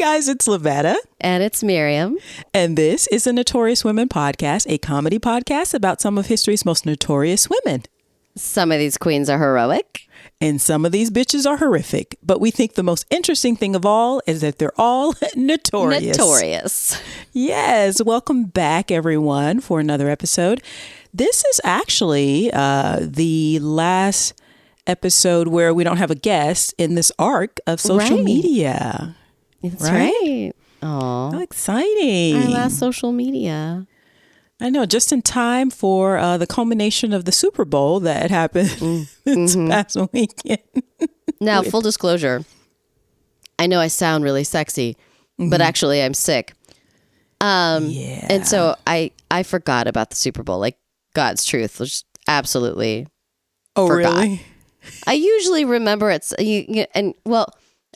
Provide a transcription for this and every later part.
guys, it's Lavetta. And it's Miriam. And this is a Notorious Women podcast, a comedy podcast about some of history's most notorious women. Some of these queens are heroic. And some of these bitches are horrific. But we think the most interesting thing of all is that they're all notorious. Notorious. Yes. Welcome back, everyone, for another episode. This is actually the last episode where we don't have a guest in this arc of social media. That's right. Oh, how exciting. Our last social media. I know, just in time for the culmination of the Super Bowl that happened this past weekend. Now, full disclosure, I know I sound really sexy, but actually I'm sick. And so I forgot about the Super Bowl, like God's truth. Just absolutely forgot. Really? I usually remember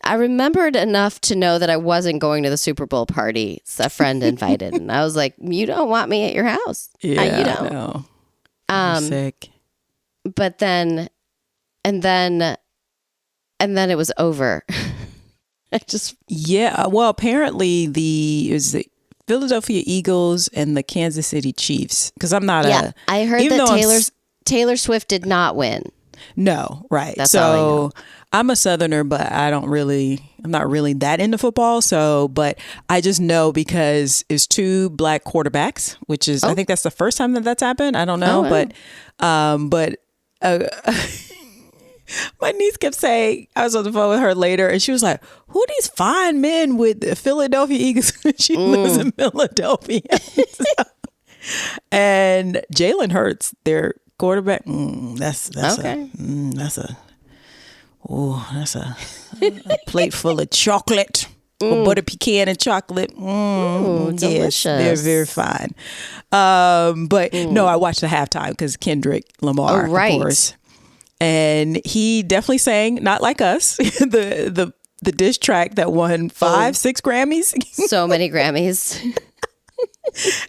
I remembered enough to know that I wasn't going to the Super Bowl party a friend invited. And I was like, you don't want me at your house. Yeah, you don't. I know. I'm sick. But then it was over. Well, apparently it was the Philadelphia Eagles and the Kansas City Chiefs. Because I'm not I heard that Taylor Swift did not win. No, right. That's all I know. I'm a Southerner, but I'm not really that into football. But I just know because it's two black quarterbacks, which is, I think that's the first time that's happened. I don't know, but my niece kept saying, I was on the phone with her later and she was like, who are these fine men with the Philadelphia Eagles? She lives in Philadelphia. And Jalen Hurts, their quarterback. That's a plate full of chocolate, or butter pecan and chocolate. Delicious. Yes, they're very fine. But no, I watched the halftime because Kendrick Lamar, of course, and he definitely sang "Not Like Us," the diss track that won 6 Grammys. So many Grammys.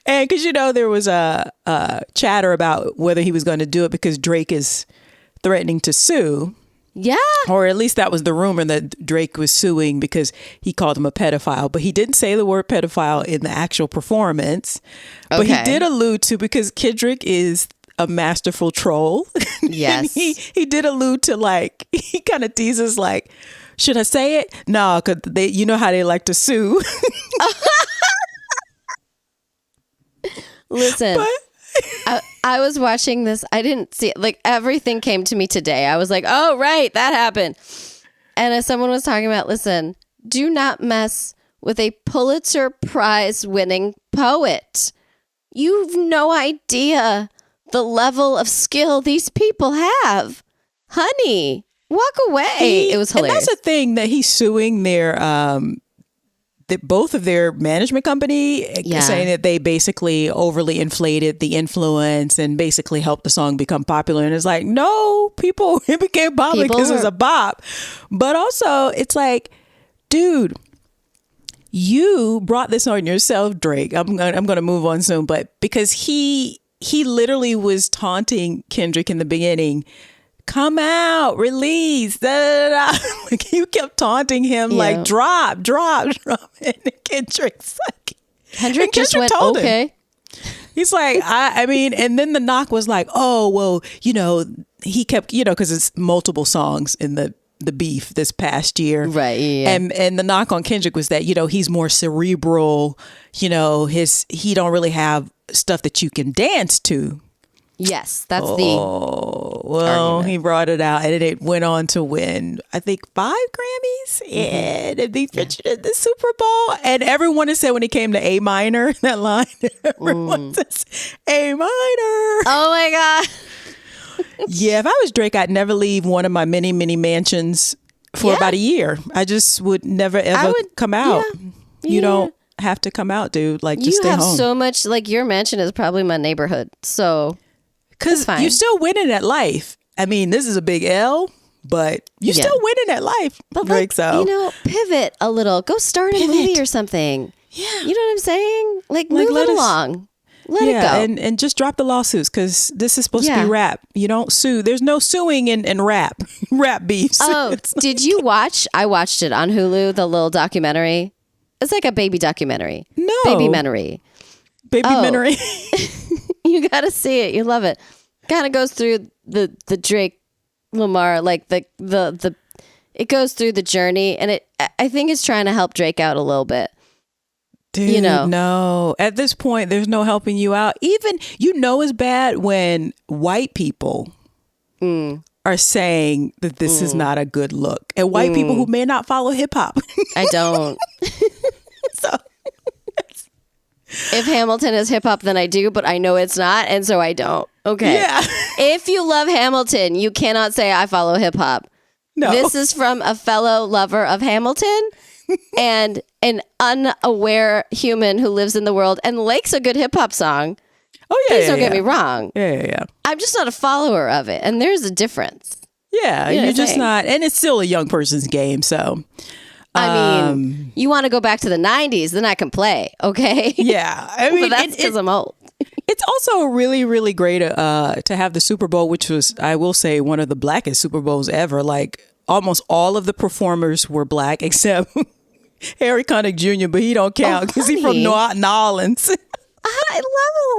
And because, there was a chatter about whether he was going to do it because Drake is threatening to sue. Yeah. Or at least that was the rumor, that Drake was suing because he called him a pedophile. But he didn't say the word pedophile in the actual performance. Okay. But he did allude to, because Kendrick is a masterful troll. Yes. he did allude to, he kind of teases should I say it? No, because you know how they like to sue. Listen, I was watching this. I didn't see it. Everything came to me today. I was like, oh, right, that happened. And as someone was talking about, listen, do not mess with a Pulitzer Prize winning poet. You've no idea the level of skill these people have. Honey, walk away. It was hilarious. And that's the thing, that he's suing both of their management company, saying that they basically overly inflated the influence and basically helped the song become popular. And it's like, no, it became popular because it's a bop. But also, it's like, dude, you brought this on yourself, Drake. I'm gonna move on soon, but because he literally was taunting Kendrick in the beginning. Come out, release, da, da, da. You kept taunting him, drop. And Kendrick's Kendrick just went, okay. He's like, and then the knock was like, oh, well, he kept, because it's multiple songs in the beef this past year. Right. Yeah. And the knock on Kendrick was that, he's more cerebral, he don't really have stuff that you can dance to. Yes, that's argument. He brought it out, and it went on to win, I think, 5 Grammys, and he featured in the Super Bowl. And everyone has said when he came to A minor, that line, everyone says A minor. Oh my God! Yeah, if I was Drake, I'd never leave one of my many, many mansions for about a year. I just would never ever come out. Yeah. You don't have to come out, dude. Just stay home. You have so much. Your mansion is probably my neighborhood, so. Because you're still winning at life. I mean, this is a big L, but you're still winning at life. But pivot a little. Go start a movie or something. Yeah. You know what I'm saying? Move it along. Let it go. And just drop the lawsuits, because this is supposed to be rap. You don't sue. There's no suing in rap. Rap beefs. Oh, did you watch? I watched it on Hulu, the little documentary. It's like a baby documentary. No. Baby-mentary. Baby-mentary. You got to see it. You love it. Kind of goes through the Drake Lamar, like the it goes through the journey, and I think it's trying to help Drake out a little bit. Dude, no. At this point, there's no helping you out. Even, it's bad when white people are saying that this is not a good look. And white people who may not follow hip hop. I don't. So, if Hamilton is hip hop, then I do, but I know it's not, and so I don't. Okay. Yeah. If you love Hamilton, you cannot say I follow hip hop. No. This is from a fellow lover of Hamilton and an unaware human who lives in the world and likes a good hip hop song. Oh, yeah. Please don't get me wrong. Yeah. I'm just not a follower of it, and there's a difference. Yeah, you're just not, and it's still a young person's game, so. I mean, you want to go back to the 90s, then I can play, okay? Yeah. I mean, but that's because I'm old. It's also really, really great to have the Super Bowl, which was, I will say, one of the blackest Super Bowls ever. Like, almost all of the performers were black, except Harry Connick Jr., but he don't count because he's from New Orleans. I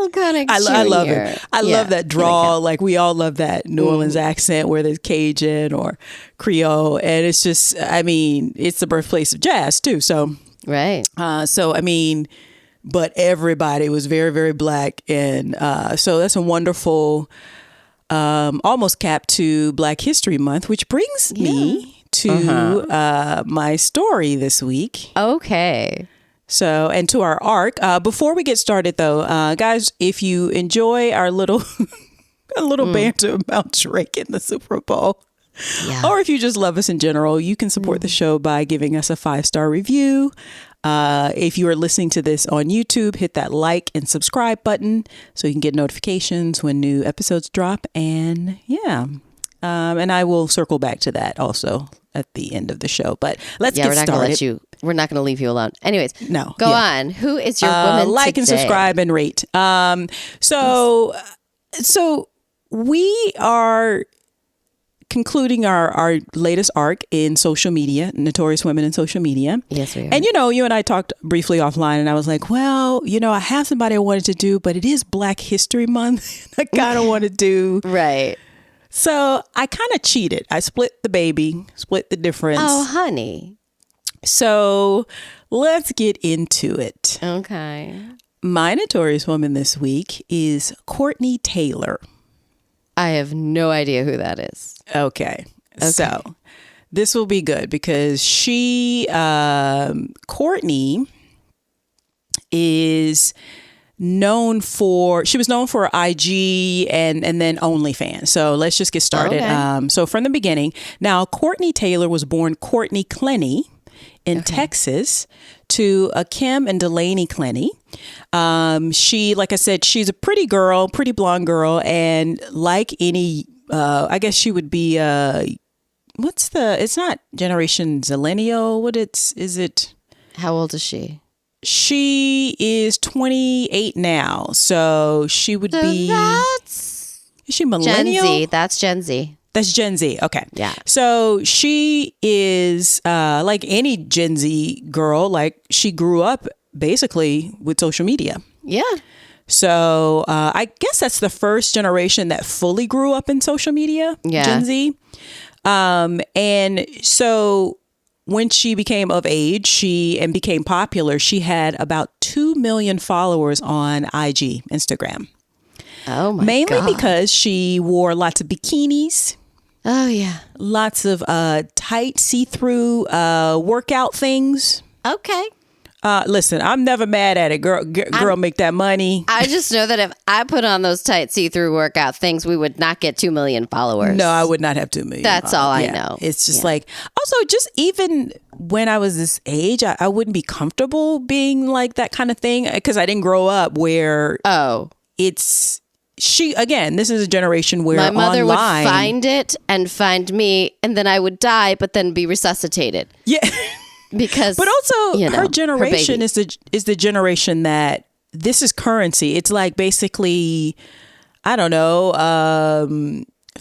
love Connick Jr. I love it. I love that drawl. Like, we all love that New Orleans accent, whether it's Cajun or Creole. And it's just, I mean, it's the birthplace of jazz, too. So, right. So, I mean, but everybody was very, very black. And so that's a wonderful, almost cap to Black History Month, which brings me to my story this week. Okay. So, and to our arc. Before we get started, though, guys, if you enjoy our little banter about Drake in the Super Bowl, or if you just love us in general, you can support the show by giving us a 5-star review. If you are listening to this on YouTube, hit that like and subscribe button so you can get notifications when new episodes drop. And and I will circle back to that also at the end of the show. But let's get started. We're not going to leave you alone. Anyways, go on. Who is your woman like today? and subscribe and rate. So we are concluding our latest arc in social media, Notorious Women in Social Media. Yes, we are. And you and I talked briefly offline, and I was like, well, I have somebody I wanted to do, but it is Black History Month. I kind of want to do. Right. So I kind of cheated. I split the difference. Oh, honey. So let's get into it. Okay. My Notorious Woman this week is COURTNEY TAILOR. I have no idea who that is. Okay. So this will be good because COURTNEY is known for IG and then OnlyFans. So let's just get started. Okay. So from the beginning, now COURTNEY TAILOR was born Courtney Clenny in Texas to Kim and Delaney Clenny. She, like I said, she's a pretty blonde girl, and like any, I guess she would be, it's not Generation Zillennial. Is it? How old is she? She is 28 now, so she would be. Is she millennial? Gen Z. That's Gen Z. That's Gen Z. Okay. Yeah. So she is like any Gen Z girl, like she grew up basically with social media. Yeah. So I guess that's the first generation that fully grew up in social media, Gen Z. And so when she became of age, and became popular, she had about 2 million followers on IG, Instagram. Oh my God. Mainly because she wore lots of bikinis. Oh yeah. Lots of tight see-through workout things. Okay. Listen, I'm never mad at it. Girl, make that money. I just know that if I put on those tight see-through workout things, we would not get 2 million followers. No, I would not have 2 million. That's all I know. It's just like, also just even when I was this age, I wouldn't be comfortable being like that kind of thing because I didn't grow up where this is a generation where my mother would online, find it and find me, and then I would die, but then be resuscitated. Yeah. Because, but also her generation is the generation that this is currency. It's like basically, I don't know,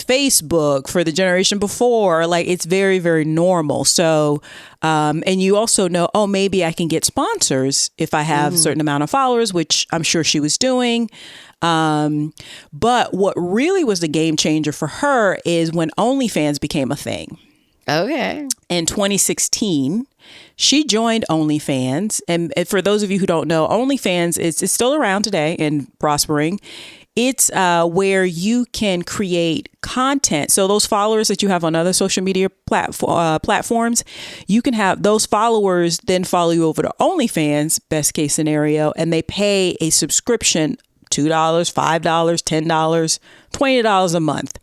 Facebook for the generation before. Like, it's very, very normal. So, and you also know, oh, maybe I can get sponsors if I have a certain amount of followers, which I'm sure she was doing. But what really was the game changer for her is when OnlyFans became a thing. Okay. In 2016, she joined OnlyFans. And for those of you who don't know, OnlyFans is still around today and prospering. It's where you can create content. So those followers that you have on other social media platforms, you can have those followers then follow you over to OnlyFans, best case scenario, and they pay a subscription, $2, $5, $10, $20 a month.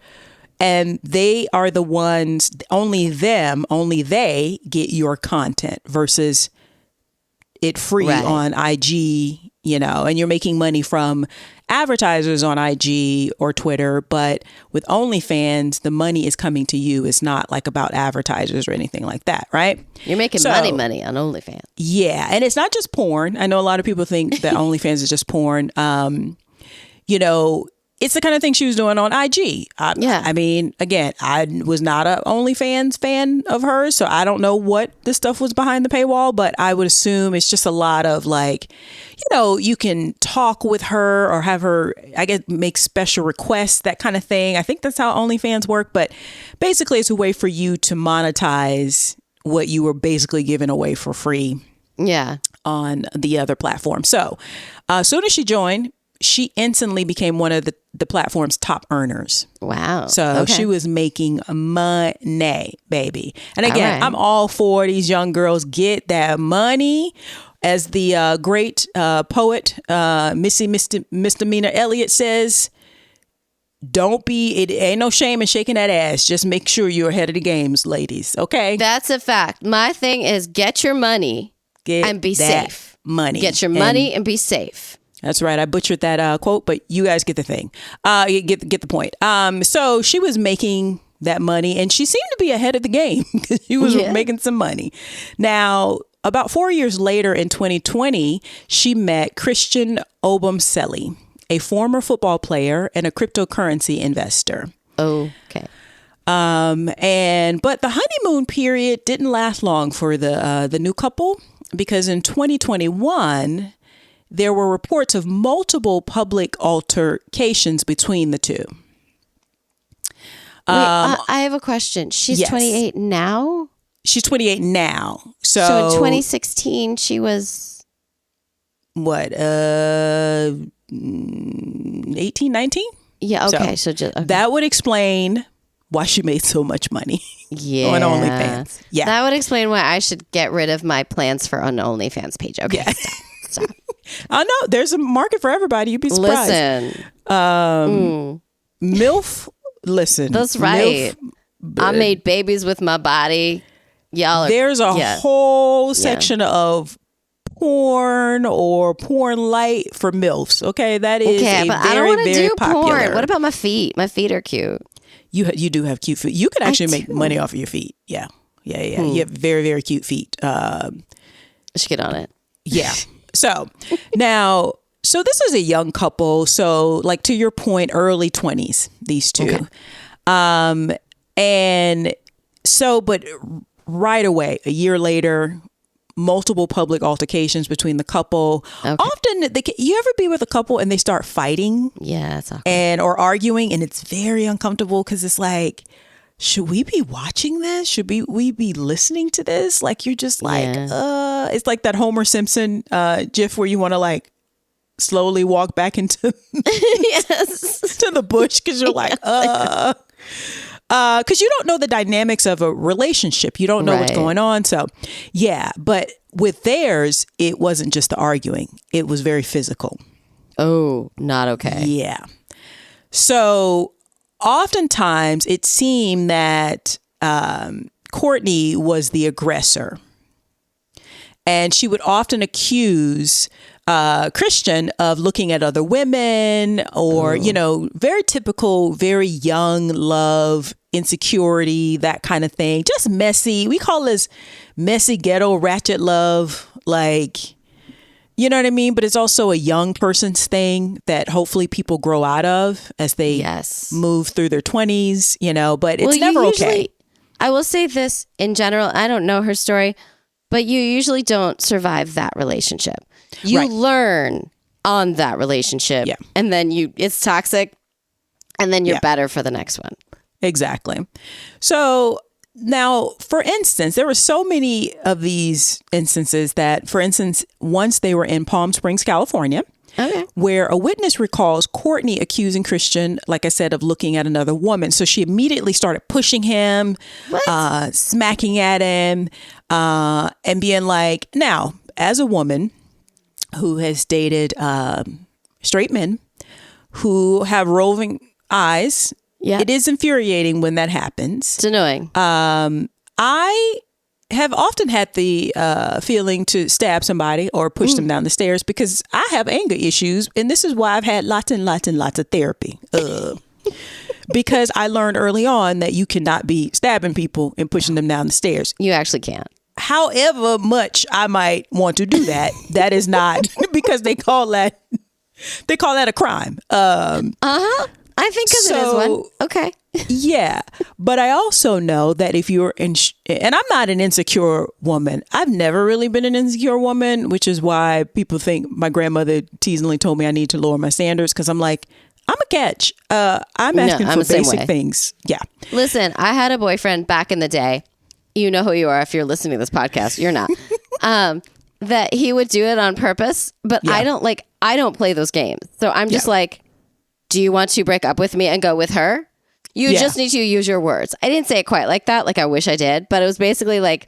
And they are the ones, only they get your content versus it free on IG, and you're making money from advertisers on IG or Twitter. But with OnlyFans, the money is coming to you. It's not like about advertisers or anything like that, right? You're making money on OnlyFans. Yeah. And it's not just porn. I know a lot of people think that OnlyFans is just porn. It's the kind of thing she was doing on IG. I mean, again, I was not a OnlyFans fan of hers, so I don't know what the stuff was behind the paywall, but I would assume it's just a lot of like, you can talk with her or have her, I guess, make special requests, that kind of thing. I think that's how OnlyFans work, but basically it's a way for you to monetize what you were basically giving away for free on the other platform. So as soon as she joined, she instantly became one of the platform's top earners. Wow. So she was making money, baby. And again, I'm all for these young girls get that money. As the great poet, Missy Misdemeanor Elliott says, it ain't no shame in shaking that ass. Just make sure you're ahead of the games, ladies. Okay? That's a fact. My thing is get your money and be safe. Get your money and be safe. That's right. I butchered that quote, but you guys get the thing. You get the point. So she was making that money, and she seemed to be ahead of the game because she was making some money. Now, about 4 years later in 2020, she met Christian Obumseli, a former football player and a cryptocurrency investor. Okay. But the honeymoon period didn't last long for the new couple, because in 2021, there were reports of multiple public altercations between the two. Wait, I have a question. She's 28 now? She's 28 now. So in 2016, she was... What? 18, 19? Yeah, okay. So just, that would explain why she made so much money on OnlyFans. Yeah. That would explain why I should get rid of my plans for an OnlyFans page. Okay, stop. I know. There's a market for everybody. You'd be surprised. Listen. MILF, listen. That's right. MILF, I made babies with my body. There's a whole section of porn or porn light for MILFs. Okay, that is but I don't want to do popular. Porn. What about my feet? My feet are cute. You do have cute feet. You can actually make money off of your feet. Yeah. You have very, very cute feet. I should get on it. Yeah. So now, this is a young couple. So like to your point, early 20s, these two. Okay. But right away, a year later, multiple public altercations between the couple. Okay. Often, you ever be with a couple and they start fighting? Yeah, it's awkward. Or arguing, and it's very uncomfortable because it's like, should we be watching this? Should we be listening to this? Like, you're just like, it's like that Homer Simpson gif where you want to like slowly walk back into to the bush because you're like, because you don't know the dynamics of a relationship. You don't know what's going on. So, but with theirs, it wasn't just the arguing. It was very physical. Oh, not okay. Yeah. So oftentimes it seemed that Courtney was the aggressor. And she would often accuse Christian of looking at other women or, very typical, very young love, insecurity, that kind of thing. Just messy. We call this messy ghetto ratchet love. Like, You know what I mean? But it's also a young person's thing that hopefully people grow out of as they move through their 20s, but it's never okay. I will say this in general. I don't know her story, but you usually don't survive that relationship. You learn on that relationship and then it's toxic and then you're better for the next one. Exactly. So now, for instance, there were so many of these instances that, for instance, once they were in Palm Springs, California, where a witness recalls COURTNEY accusing Christian, like I said, of looking at another woman. So she immediately started pushing him, smacking at him, and being like, now, as a woman who has dated straight men who have roving eyes, it is infuriating when that happens. It's annoying. I have often had the feeling to stab somebody or push them down the stairs because I have anger issues. And this is why I've had lots and lots and lots of therapy. Because I learned early on that you cannot be stabbing people and pushing them down the stairs. You actually can't. However much I might want to do that, that is not because they call that a crime. I think because it is one. Okay. Yeah. But I also know that if you're and I'm not an insecure woman. I've never really been an insecure woman, which is why people think my grandmother teasingly told me I need to lower my standards because I'm like, I'm a catch. I'm asking for basic things. Yeah. Listen, I had a boyfriend back in the day. You know who you are if you're listening to this podcast. You're not. That he would do it on purpose, but I don't play those games. So I'm just like, do you want to break up with me and go with her? You just need to use your words. I didn't say it quite like that. Like I wish I did, but it was basically like,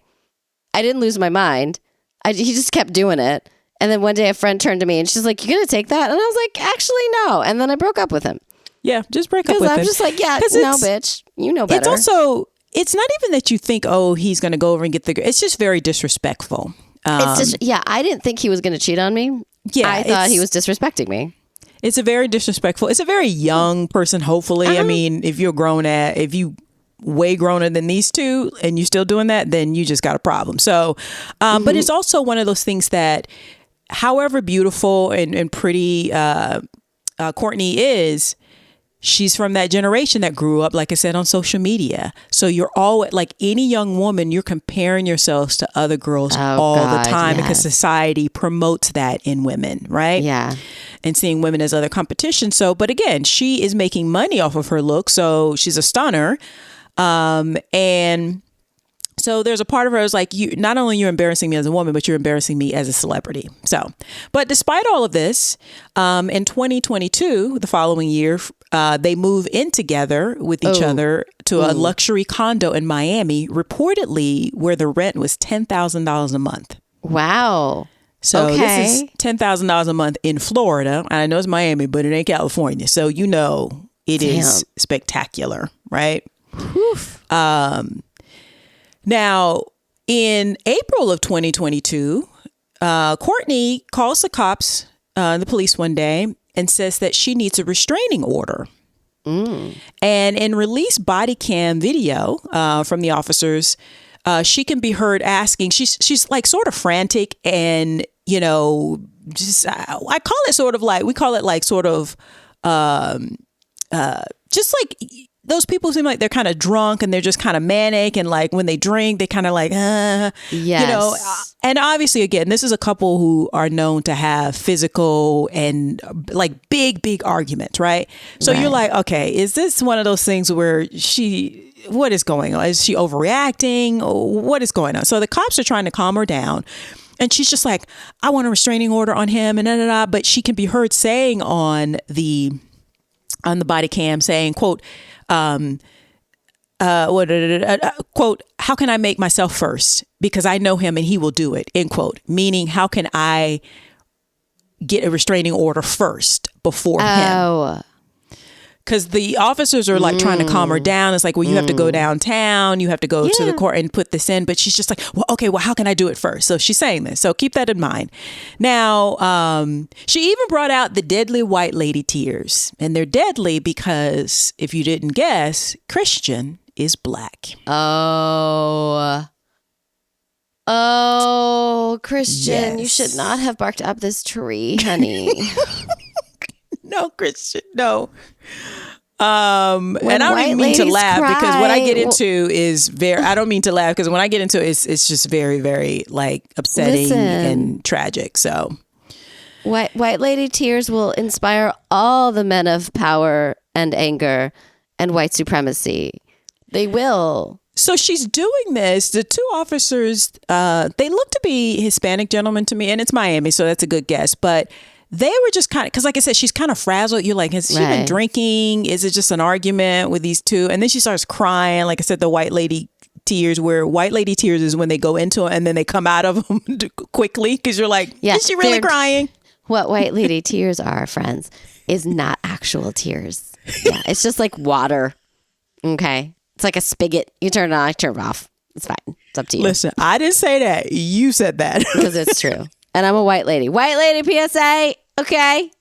I didn't lose my mind. He just kept doing it. And then one day a friend turned to me and she's like, you going to take that? And I was like, actually, no. And then I broke up with him. Yeah. Just break up with him. Because I'm just like, no, bitch, you know better. It's also, it's not even that you think, oh, he's going to go over and get the girl. It's just very disrespectful. I didn't think he was going to cheat on me. Yeah. I thought he was disrespecting me. It's a very disrespectful. It's a very young person, hopefully. I mean, if you way growner than these two and you're still doing that, then you just got a problem. So, but it's also one of those things that however beautiful and pretty COURTNEY is, she's from that generation that grew up, like I said, on social media. So you're all like any young woman, you're comparing yourselves to other girls all the time because society promotes that in women, right? Yeah. And seeing women as other competition. So, but again, she is making money off of her look. So she's a stunner. And so there's a part of her is like, you, not only you're embarrassing me as a woman, but you're embarrassing me as a celebrity. So, but despite all of this, in 2022, the following year, they move in together with each other to a luxury condo in Miami, reportedly where the rent was $10,000 a month. Wow. So this is $10,000 a month in Florida. And I know it's Miami, but it ain't California. So, you know, it is spectacular, right? Now, in April of 2022, COURTNEY calls the cops, the police one day, and says that she needs a restraining order. And in released body cam video from the officers, she can be heard asking, she's like sort of frantic and, you know, just, I call it sort of like, we call it like sort of just like those people seem like they're kind of drunk and they're just kind of manic. And like when they drink, they kind of like, you know, and obviously, again, this is a couple who are known to have physical and like big arguments. Right. So you're like, OK, is this one of those things where what is going on? Is she overreacting? What is going on? So the cops are trying to calm her down. And she's just like, I want a restraining order on him and but she can be heard saying on the body cam saying, quote, quote, how can I make myself first? Because I know him and he will do it, end quote. Meaning, how can I get a restraining order first before him? Because the officers are like trying to calm her down. It's like, well, you have to go downtown. You have to go to the court and put this in. But she's just like, well, okay, well, how can I do it first? So she's saying this. So keep that in mind. Now, she even brought out the deadly white lady tears. And they're deadly because, if you didn't guess, Christian is black. Oh. Oh, Christian, Yes. you should not have barked up this tree, honey. No, Christian, no. And I don't even mean to ladies laugh because what I get cry- into is I don't mean to laugh because when I get into it, it's just very, very like upsetting and tragic. So White lady tears will inspire all the men of power and anger and white supremacy. They will. So she's doing this. The two officers, they look to be Hispanic gentlemen to me, and it's Miami, so that's a good guess. But they were just kind of, because like I said, she's kind of frazzled. You're like, has she been drinking? Is it just an argument with these two? And then she starts crying. Like I said, the white lady tears, where white lady tears is when they go into it and then they come out of them quickly because you're like, is she really crying? What white lady tears are, friends, is not actual tears. Yeah, it's just like water. Okay. It's like a spigot. You turn it on, I turn it off. It's fine. It's up to you. Listen, I didn't say that. You said that. Because it's true. And I'm a white lady. White lady PSA. Okay.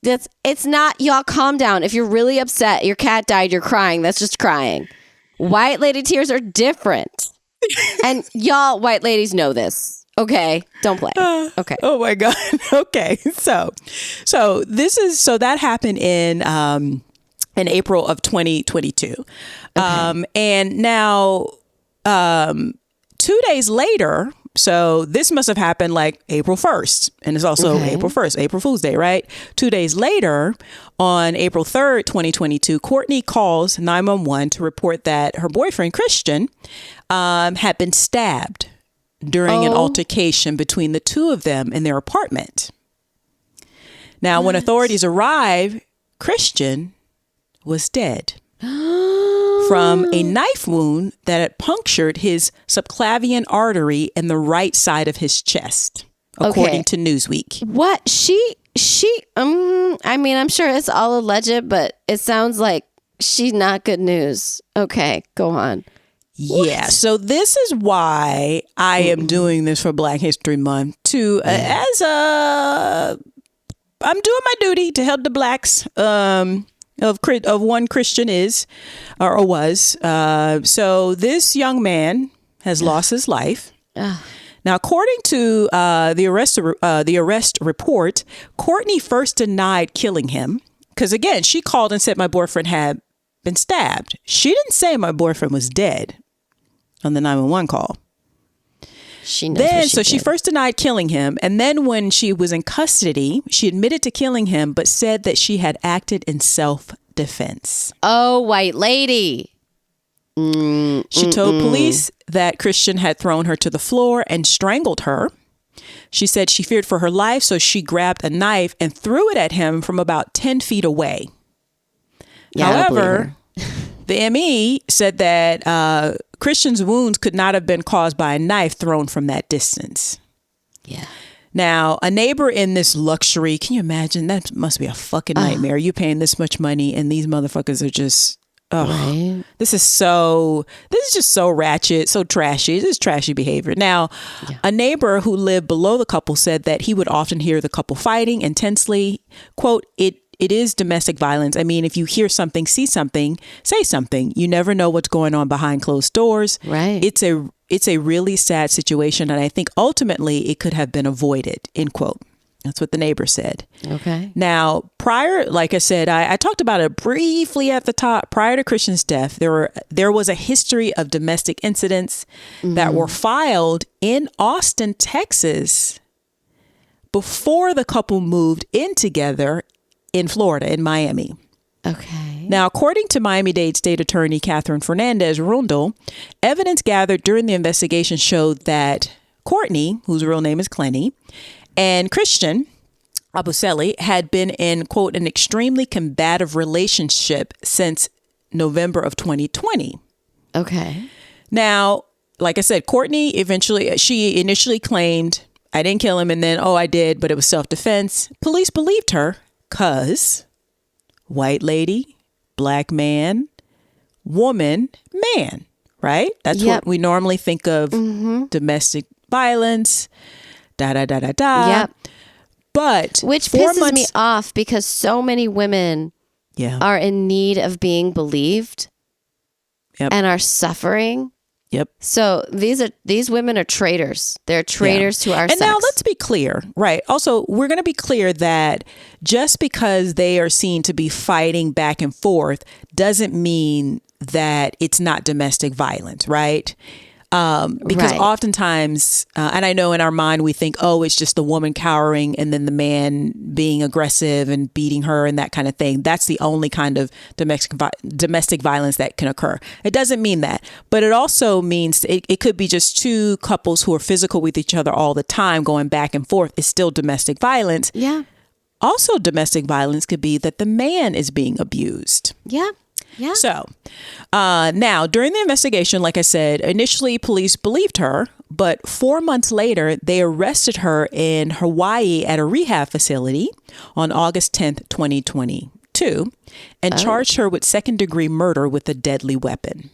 It's not, y'all calm down. If you're really upset, your cat died, you're crying. That's just crying. White lady tears are different. And y'all white ladies know this. Okay. Don't play. Okay. Oh my God. Okay. So that happened in April of 2022. Okay. And now 2 days later, so this must have happened like April 1st. And it's also April 1st, April Fool's Day, right? 2 days later, on April 3rd, 2022, Courtney calls 911 to report that her boyfriend, Christian, had been stabbed during an altercation between the two of them in their apartment. Now, when authorities arrive, Christian was dead from a knife wound that had punctured his subclavian artery in the right side of his chest, according to Newsweek. What? I mean, I'm sure it's all alleged, but it sounds like she's not good news. Okay, go on. Yeah, so this is why I am doing this for Black History Month I'm doing my duty to help the blacks of one Christian is or was. So this young man has lost his life. Now, according to the arrest report, Courtney first denied killing him because, again, she called and said my boyfriend had been stabbed. She didn't say my boyfriend was dead on the 911 call. She first denied killing him. And then when she was in custody, she admitted to killing him, but said that she had acted in self-defense. Oh, white lady. She told police that Christian had thrown her to the floor and strangled her. She said she feared for her life, so she grabbed a knife and threw it at him from about 10 feet away. Yeah, however, the ME said that Christian's wounds could not have been caused by a knife thrown from that distance. Yeah. Now, a neighbor in this luxury, can you imagine? That must be a fucking nightmare. You paying this much money and these motherfuckers are just, right. This is just so ratchet, so trashy. This is trashy behavior. Now, a neighbor who lived below the couple said that he would often hear the couple fighting intensely. Quote, It is domestic violence. I mean, if you hear something, see something, say something. You never know what's going on behind closed doors. Right. It's a really sad situation. And I think ultimately it could have been avoided, end quote. That's what the neighbor said. Okay. Now, like I said, I talked about it briefly at the top. Prior to Christian's death, there was a history of domestic incidents that were filed in Austin, Texas, before the couple moved in together in Florida, in Miami. Okay. Now, according to Miami-Dade State Attorney Catherine Fernandez-Rundle, evidence gathered during the investigation showed that Courtney, whose real name is Clenny, and Christian Abuselli had been in, quote, an extremely combative relationship since November of 2020. Okay. Now, like I said, Courtney she initially claimed, I didn't kill him, and then, I did, but it was self-defense. Police believed her. Cause white lady, black man, woman, man, right? That's what we normally think of domestic violence, Yep. But which pisses me off because so many women are in need of being believed and are suffering. Yep. So these women are traitors. They're traitors to our sex. And now let's be clear, right? Also, we're going to be clear that just because they are seen to be fighting back and forth doesn't mean that it's not domestic violence, right? Because oftentimes, and I know in our mind we think, oh, it's just the woman cowering and then the man being aggressive and beating her and that kind of thing. That's the only kind of domestic violence that can occur. It doesn't mean that, but it also means it could be just two couples who are physical with each other all the time, going back and forth. It's still domestic violence. Yeah. Also, domestic violence could be that the man is being abused. Yeah. Yeah. So now during the investigation, like I said, initially police believed her, but 4 months later, they arrested her in Hawaii at a rehab facility on August 10th, 2022, and charged her with second-degree murder with a deadly weapon.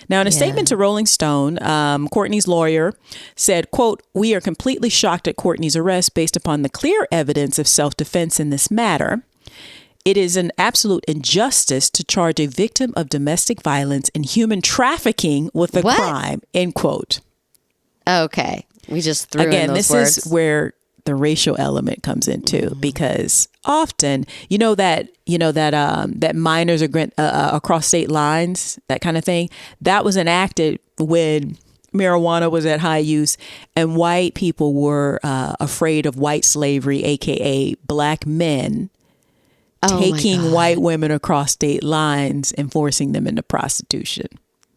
Now, in a statement to Rolling Stone, Courtney's lawyer said, quote, "We are completely shocked at Courtney's arrest based upon the clear evidence of self-defense in this matter. It is an absolute injustice to charge a victim of domestic violence and human trafficking with a crime," end quote. Okay. We just threw in those words. This is where the racial element comes in too, because often, that minors are across state lines, that kind of thing, that was enacted when marijuana was at high use and white people were afraid of white slavery, aka black men taking white women across state lines and forcing them into prostitution.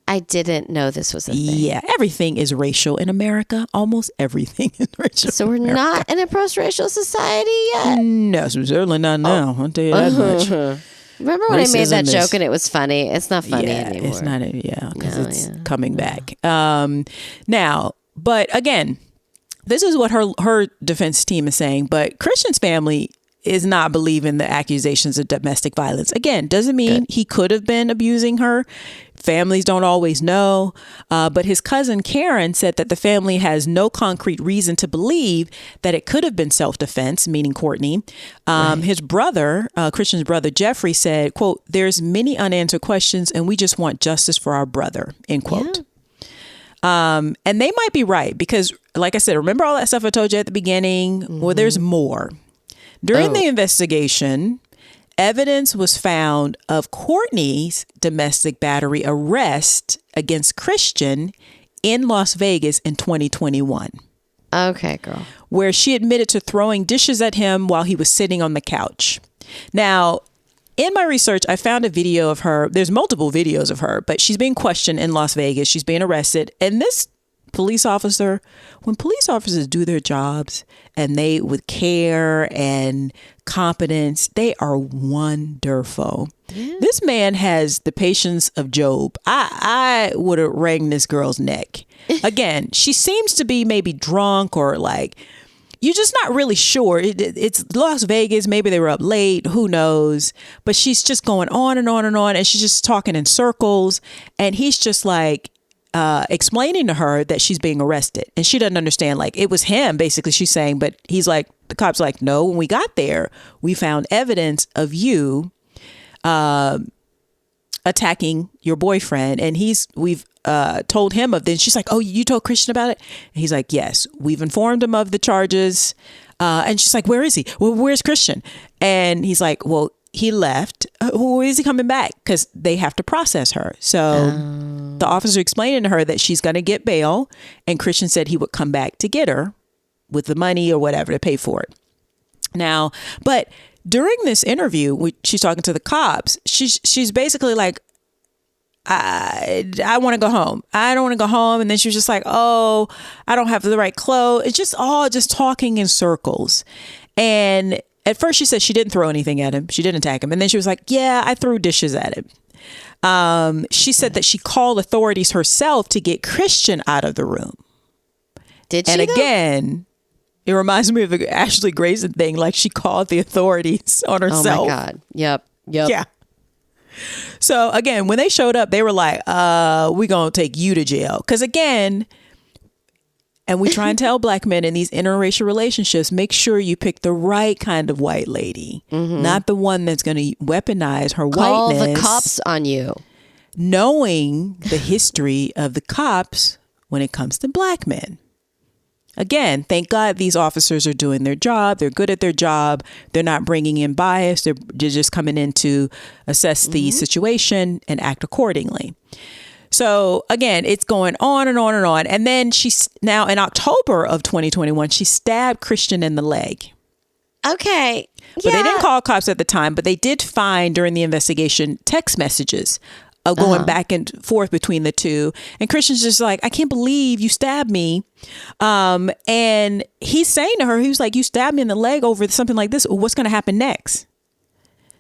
I didn't know this was a thing. Yeah, everything is racial in America. Almost everything is racial. So we're not in a post-racial society yet? No, certainly not now. I'll tell you that much. Remember when I made that joke and it was funny? It's not funny anymore. It's not, because it's coming back. Now, but again, this is what her defense team is saying, but Christian's family is not believing the accusations of domestic violence. Again, doesn't mean he could have been abusing her. Families don't always know. But his cousin Karen said that the family has no concrete reason to believe that it could have been self-defense, meaning Courtney. His brother, Christian's brother, Jeffrey, said, quote, "There's many unanswered questions and we just want justice for our brother," end quote. Yeah. And they might be right because, like I said, remember all that stuff I told you at the beginning? Well, there's more. During the investigation, evidence was found of Courtney's domestic battery arrest against Christian in Las Vegas in 2021. Okay, girl. Where she admitted to throwing dishes at him while he was sitting on the couch. Now, in my research, I found a video of her. There's multiple videos of her, but she's being questioned in Las Vegas. She's being arrested. And this police officer, when police officers do their jobs and they with care and competence, they are wonderful. Yeah. This man has the patience of Job. I would have wrung this girl's neck. Again, she seems to be maybe drunk or like, you're just not really sure. It's Las Vegas. Maybe they were up late. Who knows? But she's just going on and on and on. And she's just talking in circles. And he's just like, explaining to her that she's being arrested, and she doesn't understand. Like, it was him, basically, she's saying, but he's like, the cop's like, no, when we got there, we found evidence of you attacking your boyfriend, and we've told him of this. She's like, oh, you told Christian about it? And he's like, yes, we've informed him of the charges. And she's like, where is he? Well, where's Christian? And he's like, well, he left. Who is he coming back? Because they have to process her. So the officer explaining to her that she's going to get bail. And Christian said he would come back to get her with the money or whatever to pay for it. Now, but during this interview, she's talking to the cops. She's basically like, I want to go home. I don't want to go home. And then she was just like, oh, I don't have the right clothes. It's just all just talking in circles. And at first she said she didn't throw anything at him. She didn't attack him. And then she was like, yeah, I threw dishes at him. She said that she called authorities herself to get Christian out of the room. Did she? And again, it reminds me of the Ashley Grayson thing. Like, she called the authorities on herself. Oh my God. Yep. Yeah. So again, when they showed up, they were like, we're going to take you to jail. Because again, and we try and tell black men in these interracial relationships, make sure you pick the right kind of white lady, not the one that's going to weaponize her whiteness. Call the cops on you. knowing the history of the cops when it comes to black men. Again, thank God these officers are doing their job. They're good at their job. They're not bringing in bias. They're just coming in to assess the situation and act accordingly. So again, it's going on and on and on. And then she's now in October of 2021, she stabbed Christian in the leg. Okay. But they didn't call cops at the time, but they did find during the investigation text messages going back and forth between the two. And Christian's just like, I can't believe you stabbed me. And he's saying to her, he was like, you stabbed me in the leg over something like this. What's going to happen next?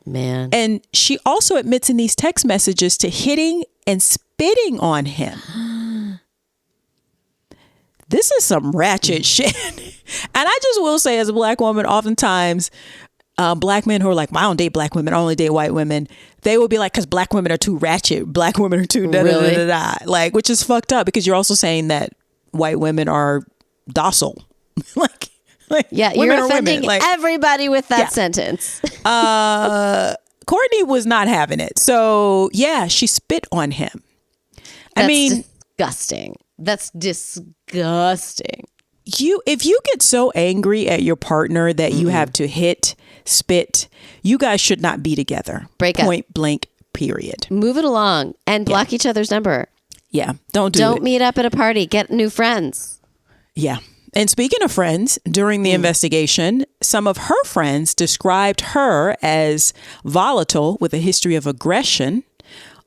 Man. And she also admits in these text messages to hitting and spitting on him. This is some ratchet shit. And I just will say, as a black woman, oftentimes black men who are like, well, I don't date black women, I only date white women. They will be like, because black women are too ratchet. Black women are too da-da-da-da-da. Like, which is fucked up because you're also saying that white women are docile. like yeah, you're offending everybody with that sentence. Courtney was not having it. So, yeah, she spit on him. That's disgusting. That's disgusting. If you get so angry at your partner that you have to hit, spit, you guys should not be together. Break up. Point blank, period. Move it along and block each other's number. Yeah, don't meet up at a party. Get new friends. Yeah. And speaking of friends, during the investigation, some of her friends described her as volatile with a history of aggression,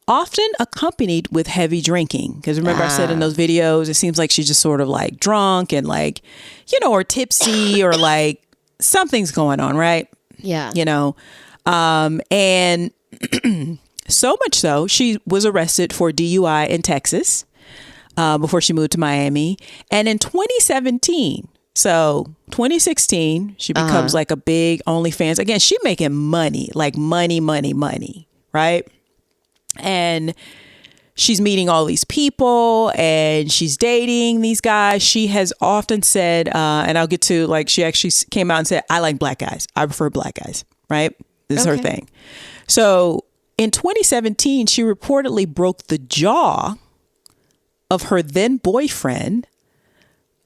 often accompanied with heavy drinking. Because remember I said in those videos, it seems like she's just sort of like drunk and like, or tipsy or like something's going on, right? Yeah. And so much so, she was arrested for DUI in Texas before she moved to Miami. And in 2017, so 2016, she becomes like a big OnlyFans. Again, she making money, like money, right? And she's meeting all these people and she's dating these guys. She has often said, and I'll get to like, she actually came out and said, I like black guys. I prefer black guys, right? This is her thing. So in 2017, she reportedly broke the jaw of her then boyfriend,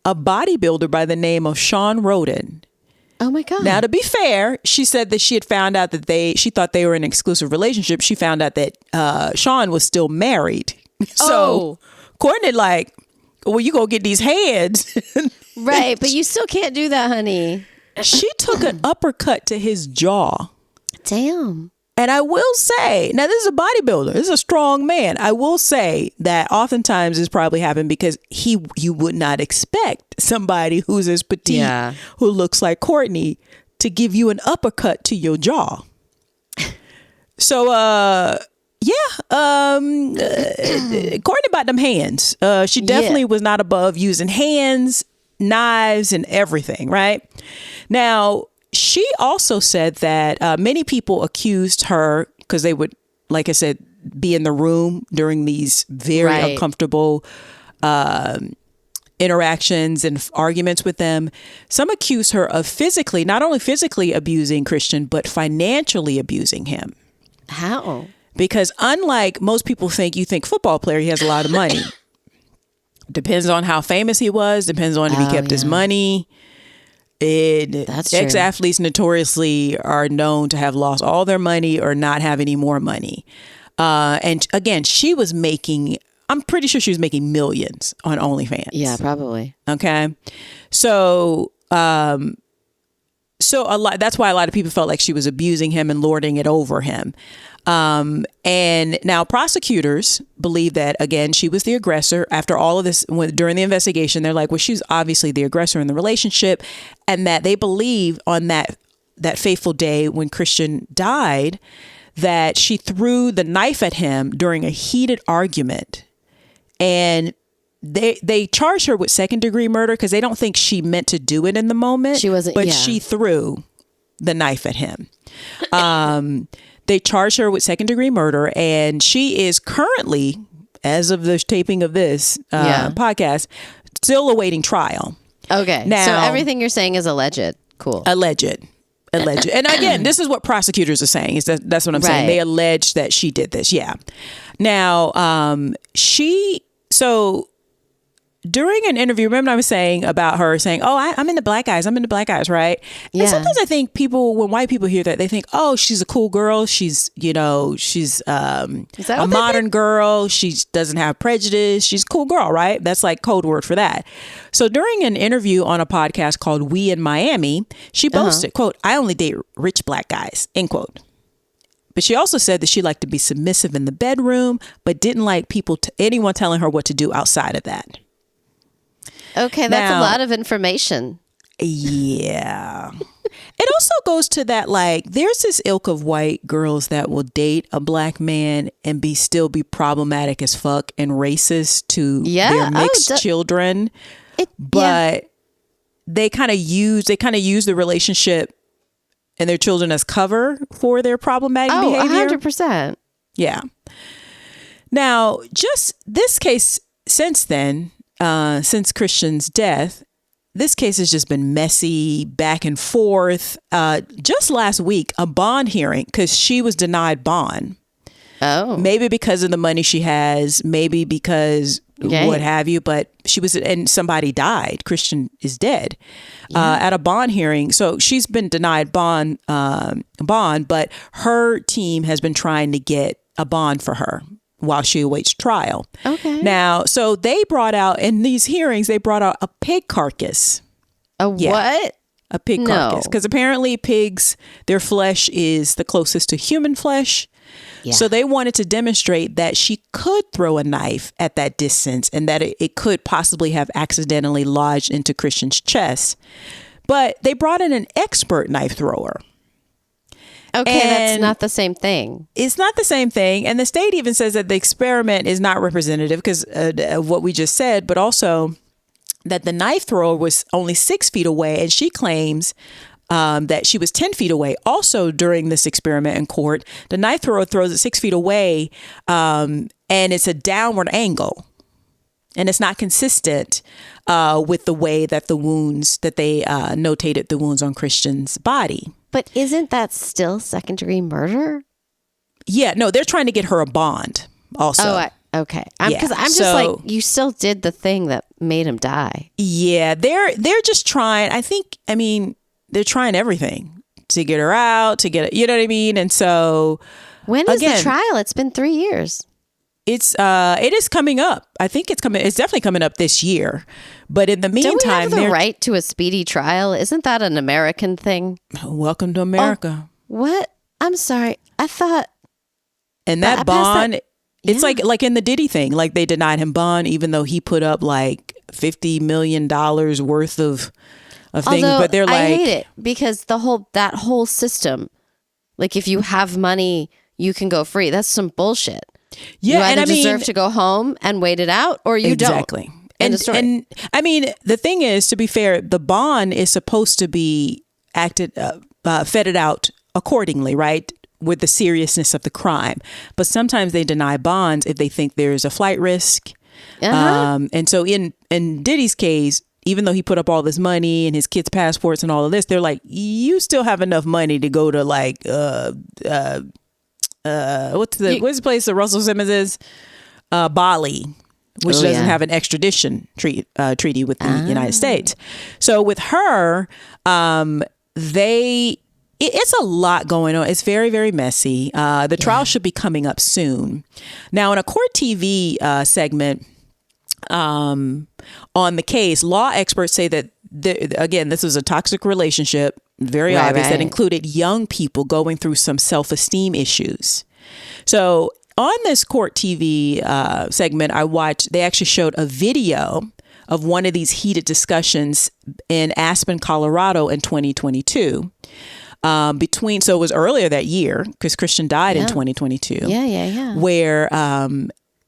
a bodybuilder by the name of Sean Roden. Oh my God. Now, to be fair, she said that she had found out that she thought they were in an exclusive relationship. She found out that Sean was still married. So Courtney like, well, you go get these heads. Right. But you still can't do that, honey. She took an uppercut to his jaw. Damn. And I will say, now this is a bodybuilder. This is a strong man. I will say that oftentimes this probably happened because you would not expect somebody who's as petite, who looks like Courtney, to give you an uppercut to your jaw. So, Courtney bought them hands. She definitely was not above using hands, knives, and everything, right? Now, she also said that many people accused her because they would, like I said, be in the room during these very uncomfortable interactions and arguments with them. Some accuse her of not only physically abusing Christian, but financially abusing him. How? Because unlike most people you think football player, he has a lot of money. Depends on how famous he was. Depends on if he kept his money. Ex-athletes notoriously are known to have lost all their money or not have any more money. And again, she was I'm pretty sure she was making millions on OnlyFans. Yeah, probably. Okay. So, that's why a lot of people felt like she was abusing him and lording it over him. And now prosecutors believe that, again, she was the aggressor. After all of this, during the investigation, they're like, well, she's obviously the aggressor in the relationship, and that they believe on that fateful day when Christian died, that she threw the knife at him during a heated argument. And they charge her with second-degree murder because they don't think she meant to do it in the moment. She wasn't, but she threw the knife at him. They charge her with second-degree murder, and she is currently, as of the taping of this podcast, still awaiting trial. Okay. Now, so everything you're saying is alleged. Cool. Alleged. Alleged. And again, this is what prosecutors are saying. That's what I'm saying. They allege that she did this. Yeah. Now, during an interview, remember I was saying about her saying, "Oh, I'm into black guys. I'm into black guys," right? Yeah. And sometimes I think when white people hear that, they think, "Oh, she's a cool girl. She's a modern girl. She doesn't have prejudice. She's a cool girl," right? That's like code word for that. So during an interview on a podcast called We in Miami, she boasted, quote, "I only date rich black guys," end quote. But she also said that she liked to be submissive in the bedroom, but didn't like anyone telling her what to do outside of that. Okay, that's a lot of information. Yeah. It also goes to that, like, there's this ilk of white girls that will date a black man and still be problematic as fuck and racist to their mixed children. They kind of use the relationship and their children as cover for their problematic behavior. 100%. Yeah. Now, just this case since then, since Christian's death, this case has just been messy, back and forth. Just last week, a bond hearing, because she was denied bond. Oh. Maybe because of the money she has, maybe because what have you, but and somebody died. Christian is dead at a bond hearing. So she's been denied bond, but her team has been trying to get a bond for her while she awaits trial. Okay. Now, so they brought out, in these hearings, they brought out a pig carcass. What? A pig carcass. Because apparently pigs, their flesh is the closest to human flesh. Yeah. So they wanted to demonstrate that she could throw a knife at that distance and that it could possibly have accidentally lodged into Christian's chest. But they brought in an expert knife thrower. Okay, that's not the same thing. It's not the same thing. And the state even says that the experiment is not representative because of what we just said, but also that the knife thrower was only 6 feet away. And she claims that she was 10 feet away. Also during this experiment in court, the knife thrower throws it 6 feet away and it's a downward angle. And it's not consistent with the way that the wounds, that they notated the wounds on Christian's body. But isn't that still second-degree murder? Yeah, no, they're trying to get her a bond also. Okay. Because I'm just like, you still did the thing that made him die. Yeah, they're just trying. They're trying everything to get her out, to get, you know what I mean? And so when is the trial? It's been 3 years. It is coming up. I think it's definitely coming up this year. But in the meantime, don't we have the right to a speedy trial? Isn't that an American thing? Welcome to America. What? I'm sorry. I thought. And that bond, it's like in the Diddy thing, like they denied him bond, even though he put up like $50 million worth of things. But they're like, I hate it because that whole system, like if you have money, you can go free. That's some bullshit. Yeah, you either deserve to go home and wait it out, or you don't. Exactly. And I mean, the thing is, to be fair, the bond is supposed to be feted out accordingly, right, with the seriousness of the crime. But sometimes they deny bonds if they think there's a flight risk. And so in Diddy's case, even though he put up all this money and his kids' passports and all of this, they're like, you still have enough money to go to like what's the place that Russell Simmons is? Bali, which doesn't have an extradition treaty with the United States. So with her, it's a lot going on. It's very, very messy. The trial should be coming up soon. Now, in a court TV segment on the case, law experts say that again, this was a toxic relationship. Very obvious that included young people going through some self-esteem issues. So on this court TV segment I watched, they actually showed a video of one of these heated discussions in Aspen, Colorado in 2022. So it was earlier that year because Christian died in 2022. Yeah. Where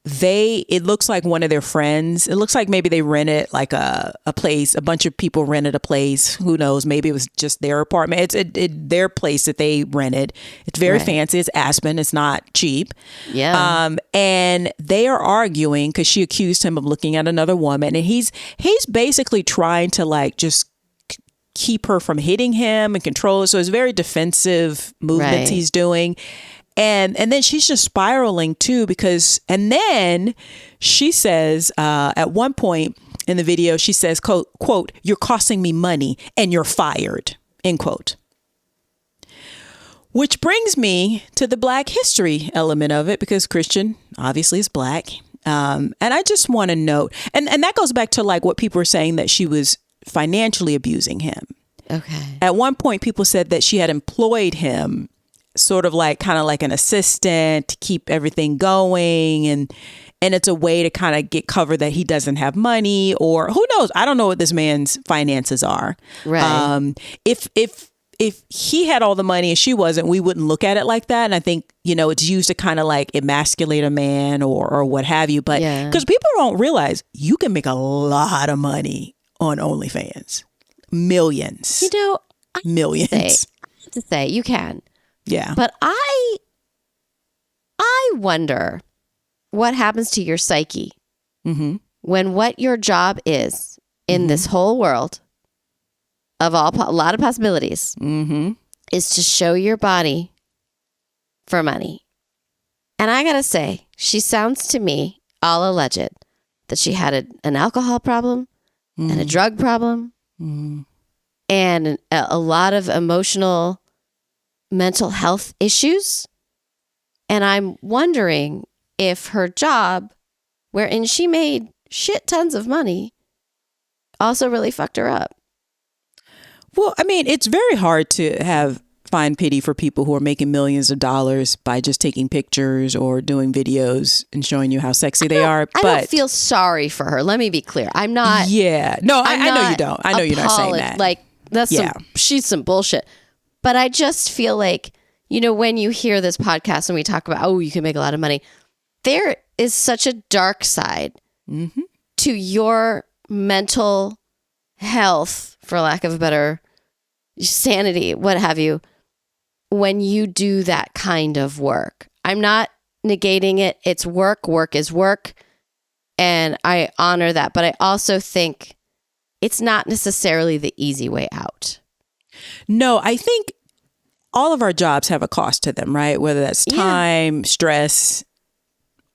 it looks like one of their friends, it looks like maybe they rented like a place, a bunch of people rented a place. Who knows? Maybe it was just their apartment. It's their place that they rented. It's very fancy. It's Aspen. It's not cheap. Yeah. And they are arguing because she accused him of looking at another woman. And he's basically trying to like just keep her from hitting him and control her. So it's very defensive movements he's doing. And then she's just spiraling too, and then she says at one point in the video, she says, quote, "You're costing me money and you're fired," end quote. Which brings me to the Black history element of it, because Christian obviously is Black. And I just want to note, and that goes back to like what people were saying, that she was financially abusing him. Okay. At one point, people said that she had employed him sort of like kind of like an assistant to keep everything going. And it's a way to kind of get cover that he doesn't have money, or who knows? I don't know what this man's finances are. Right. If he had all the money and she wasn't, we wouldn't look at it like that. And I think, it's used to kind of like emasculate a man or what have you. But because people don't realize you can make a lot of money on OnlyFans. Millions. Millions. I have to say, you can. Yeah. But I wonder what happens to your psyche when what your job is in this whole world of a lot of possibilities is to show your body for money. And I gotta say, she sounds to me, all alleged, that she had an alcohol problem and a drug problem and a lot of emotional, mental health issues. And I'm wondering if her job, wherein she made shit tons of money, also really fucked her up. Well, I mean, it's very hard to find pity for people who are making millions of dollars by just taking pictures or doing videos and showing you how sexy they are. I don't feel sorry for her. Let me be clear. I'm not. Yeah. No, I know you don't. I know you're not saying that. Like, she's some bullshit. But I just feel like, when you hear this podcast and we talk about, you can make a lot of money, there is such a dark side to your mental health, for lack of a better sanity, what have you, when you do that kind of work. I'm not negating it. It's work. Work is work. And I honor that. But I also think it's not necessarily the easy way out. No, I think all of our jobs have a cost to them, right? Whether that's time, stress,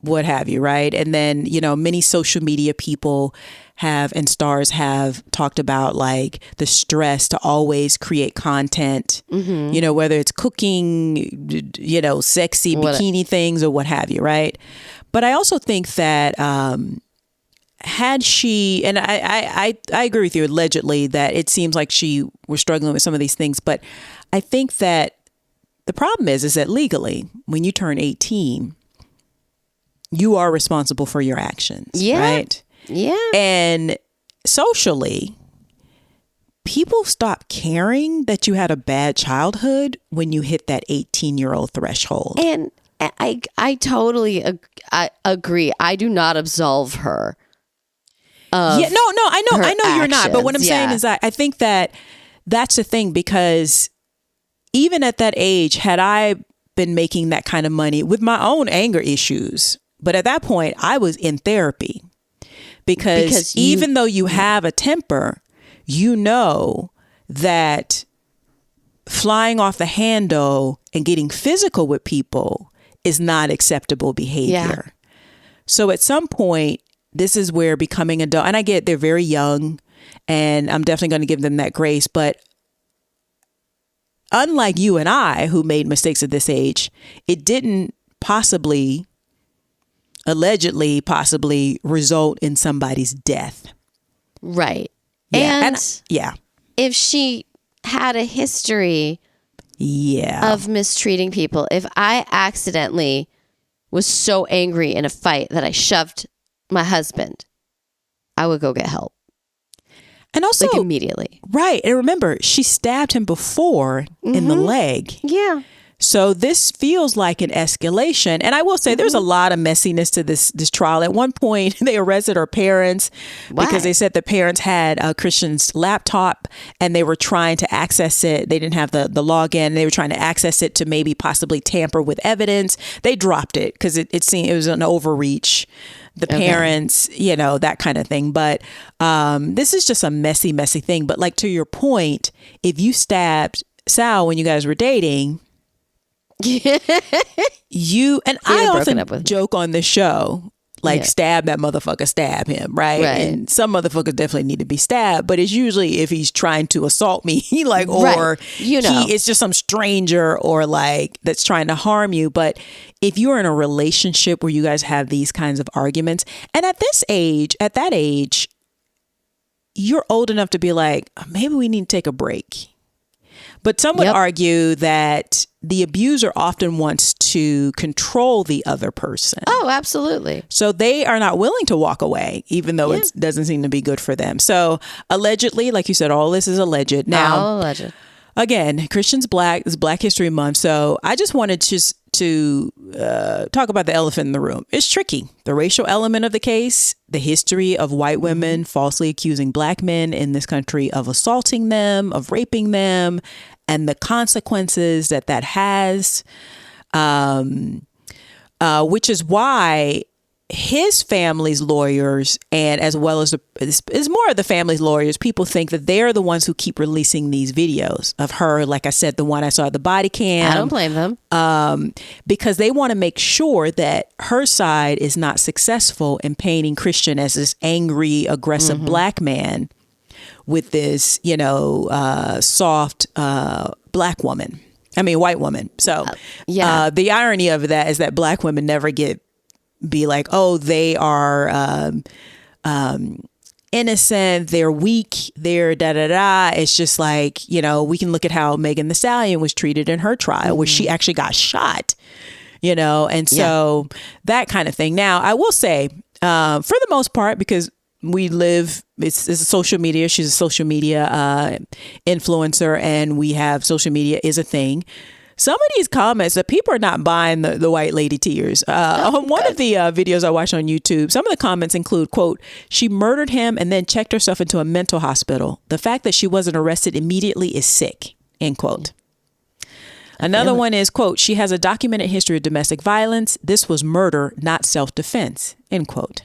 what have you, right? And then, many social media people and stars have talked about like the stress to always create content, whether it's cooking, sexy bikini things or what have you, right? But I also think that had she, and I agree with you allegedly that it seems like she was struggling with some of these things, but I think that the problem is that legally, when you turn 18, you are responsible for your actions, right? Yeah. And socially, people stop caring that you had a bad childhood when you hit that 18-year-old threshold. And I totally agree. I do not absolve her. I know you're not. But what I'm saying is I think that that's the thing, because even at that age, had I been making that kind of money with my own anger issues, but at that point I was in therapy, because even though you have a temper, that flying off the handle and getting physical with people is not acceptable behavior. Yeah. So at some point, this is where becoming adult, and I get they're very young and I'm definitely going to give them that grace, but unlike you and I who made mistakes at this age, it didn't allegedly result in somebody's death. Right. Yeah. And if she had a history of mistreating people, if I accidentally was so angry in a fight that I shoved my husband, I would go get help. And also, like, immediately. Right. And remember, she stabbed him before in the leg. Yeah. So this feels like an escalation. And I will say there's a lot of messiness to this trial. At one point, they arrested her parents because they said the parents had Christian's laptop and they were trying to access it. They didn't have the login. They were trying to access it to maybe possibly tamper with evidence. They dropped it because it seemed it was an overreach. the parents, you know, that kind of thing. But this is just a messy thing. But like to your point, if you stabbed Sal when you guys were dating, you and I often joke on this show, like stab that motherfucker, stab him, right? And some motherfuckers definitely need to be stabbed, but it's usually if he's trying to assault me, like, or you know, it's just some stranger or like that's trying to harm you. But if you're in a relationship where you guys have these kinds of arguments, and at that age, you're old enough to be like, maybe we need to take a break. But some would argue that the abuser often wants to control the other person. Oh, absolutely. So they are not willing to walk away, even though it doesn't seem to be good for them. So allegedly, like you said, all this is alleged. Now, all alleged. Again, Christian's Black is Black History Month. So I just wanted to talk about the elephant in the room. It's tricky. The racial element of the case, the history of white women falsely accusing Black men in this country of assaulting them, of raping them, and the consequences that has, which is why his family's lawyers, and as well as is more of the family's lawyers, people think that they're the ones who keep releasing these videos of her. Like I said, the one I saw at the body cam. I don't blame them. Because they want to make sure that her side is not successful in painting Christian as this angry, aggressive Black man with this, you know, soft white woman. So the irony of that is that Black women never be like, oh, they are innocent, they're weak, they're da-da-da. It's just like, you know, we can look at how Megan Thee Stallion was treated in her trial, where she actually got shot, you know, and so that kind of thing. Now, I will say, for the most part, because it's a social media, she's a social media influencer, and we have social media is a thing. Some of these comments that people are not buying the white lady tears. On one of the videos I watched on YouTube, some of the comments include, quote, she murdered him and then checked herself into a mental hospital. The fact that she wasn't arrested immediately is sick, end quote. Another one is, quote, she has a documented history of domestic violence. This was murder, not self-defense, end quote.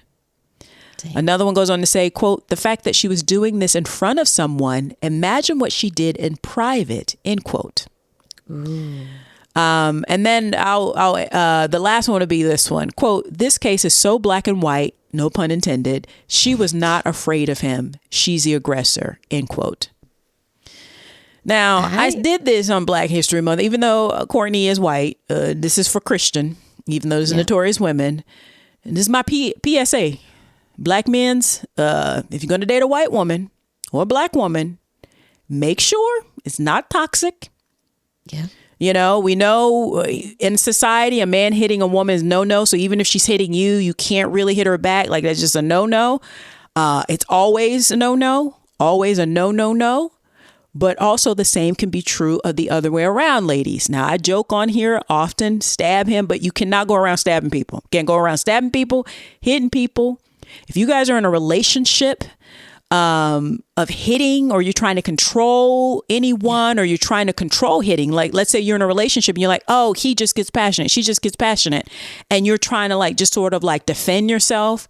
Damn. Another one goes on to say, quote, the fact that she was doing this in front of someone, imagine what she did in private, end quote. And then the last one would be this one, quote, this case is so black and white, no pun intended. She was not afraid of him. She's the aggressor, end quote. Now, I did this on Black History Month, even though Courtney is white. This is for Christian, even though there's Notorious women. And this is my PSA. Black men's, if you're going to date a white woman or a Black woman, make sure it's not toxic. Yeah. You know, we know in society, a man hitting a woman is no. So even if she's hitting you, you can't really hit her back. Like, that's just a no. It's always a no. Always a no. But also the same can be true of the other way around, ladies. Now, I joke on here often, stab him, but you cannot go around stabbing people. Can't go around stabbing people, hitting people. If you guys are in a relationship of hitting, or you're trying to control anyone, or you're trying to control hitting, like let's say you're in a relationship and you're like, oh, he just gets passionate, she just gets passionate, and you're trying to like just sort of like defend yourself,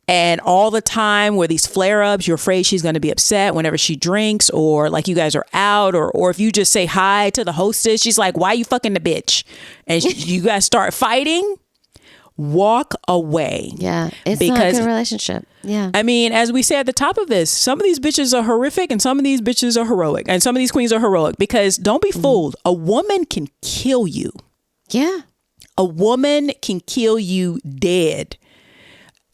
and all the time where these flare-ups, you're afraid she's going to be upset whenever she drinks, or like you guys are out, or if you just say hi to the hostess, she's like, why you fucking the bitch, and you guys start fighting. Walk away. Yeah, it's not a good relationship. Yeah. I mean, as we say at the top of this, some of these bitches are horrific and some of these bitches are heroic, and some of these queens are heroic, because don't be fooled. A woman can kill you. Yeah. A woman can kill you dead.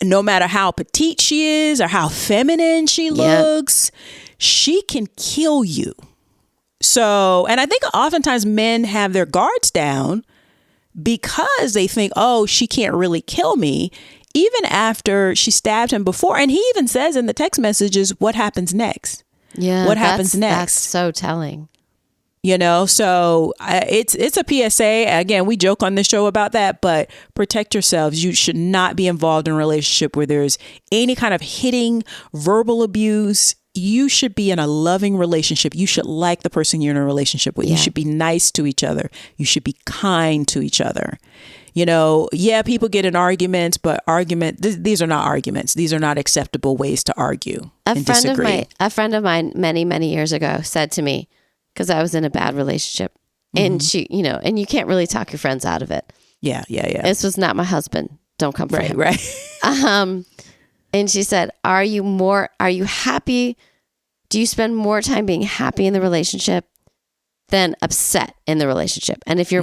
No matter how petite she is or how feminine she looks, she can kill you. So, and I think oftentimes men have their guards down because they think, oh, she can't really kill me, even after she stabbed him before. And he even says in the text messages, what happens next? Yeah. What happens next? That's so telling. You know, so it's a PSA. Again, we joke on this show about that, but protect yourselves. You should not be involved in a relationship where there's any kind of hitting, verbal abuse, you should be in a loving relationship. You should like the person you're in a relationship with. You should be nice to each other. You should be kind to each other. You know, people get in arguments, but these are not arguments. These are not acceptable ways to argue and disagree. A friend of mine many, many years ago said to me, because I was in a bad relationship, and she, you know, and you can't really talk your friends out of it. Yeah. This was not my husband. Don't come for him. Right. And she said, are you happy? Do you spend more time being happy in the relationship than upset in the relationship? And if you're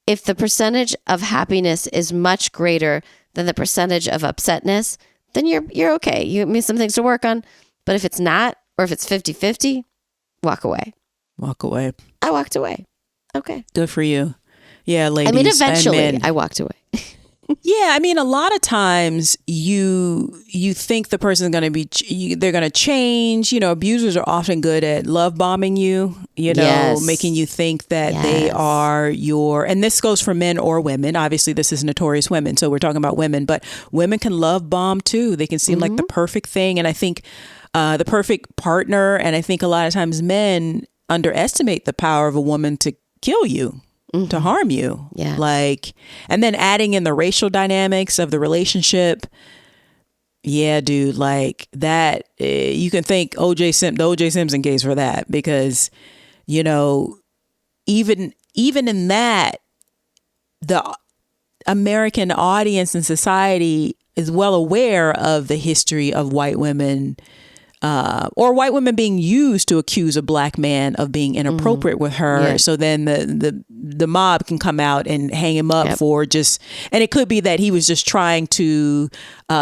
if the percentage of happiness is much greater than the percentage of upsetness, then you're okay. You have some things to work on. But if it's not, or if it's 50-50, walk away. Walk away. I walked away. Okay. Good for you. Yeah, ladies. I mean, eventually I walked away. Yeah, I mean, a lot of times you think the person's going to be, they're going to change. You know, abusers are often good at love bombing you, you know, making you think that they are and this goes for men or women. Obviously, this is Notorious Women, so we're talking about women, but women can love bomb too. They can seem like the perfect thing. And I think the perfect partner. And I think a lot of times men underestimate the power of a woman to kill you. To harm you. Yeah. Like, and then adding in the racial dynamics of the relationship. Yeah, dude, like that, you can thank the O.J. Simpson case for that, because, you know, even in that, the American audience and society is well aware of the history of white women, or white women being used to accuse a black man of being inappropriate with her. Yeah. So then the mob can come out and hang him up for and it could be that he was just trying to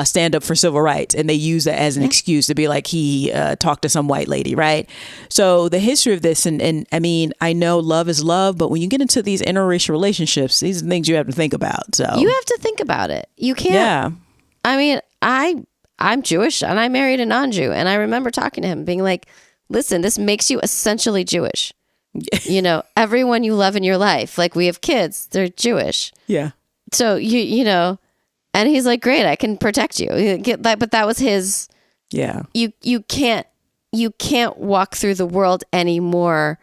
stand up for civil rights, and they use that as an excuse to be like he talked to some white lady, right? So the history of this, and I mean, I know love is love, but when you get into these interracial relationships, these are things you have to think about. So you have to think about it. You can't. Yeah. I mean, I'm Jewish and I married a non-Jew, and I remember talking to him being like, listen, this makes you essentially Jewish. You know, everyone you love in your life, like we have kids, they're Jewish. Yeah. So you know, and he's like, great, I can protect you. But that was his. Yeah. You can't walk through the world anymore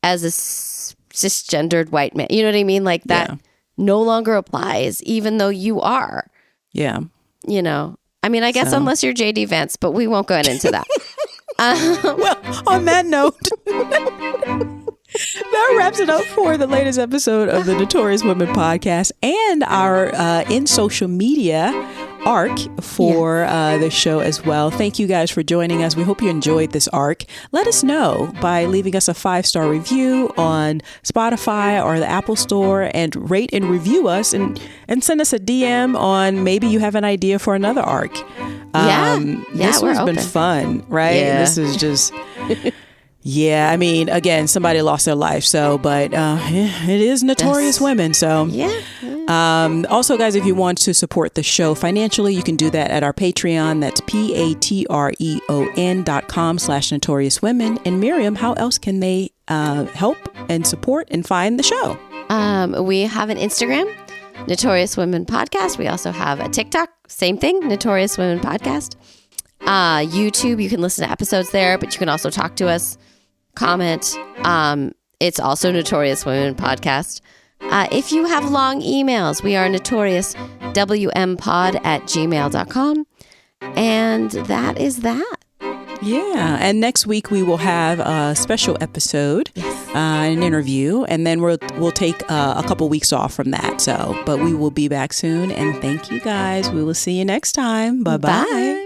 as a cisgendered white man. You know what I mean? Like that no longer applies, even though you are. Yeah. You know. I mean, I guess unless you're JD Vance, but we won't go into that. Well, on that note, that wraps it up for the latest episode of the Notorious Women podcast and our in social media arc for the show as well. Thank you guys for joining us. We hope you enjoyed this arc. Let us know by leaving us a 5-star review on Spotify or the Apple Store, and rate and review us, and send us a DM on maybe you have an idea for another arc. This has been fun, right? Yeah. This is just yeah, I mean, again, somebody lost their life, but it is Notorious Women, so also, guys, if you want to support the show financially, you can do that at our Patreon. That's patreon.com/Notorious Women. And Miriam, how else can they help and support and find the show? We have an Instagram, Notorious Women Podcast. We also have a TikTok, same thing, Notorious Women Podcast. YouTube, you can listen to episodes there, but you can also talk to us, comment. It's also Notorious Women Podcast. If you have long emails, we are notoriouswmpod@gmail.com. And that is that. Yeah. And next week we will have a special episode, an interview, and then we'll take a couple weeks off from that. But we will be back soon. And thank you guys. We will see you next time. Bye-bye. Bye.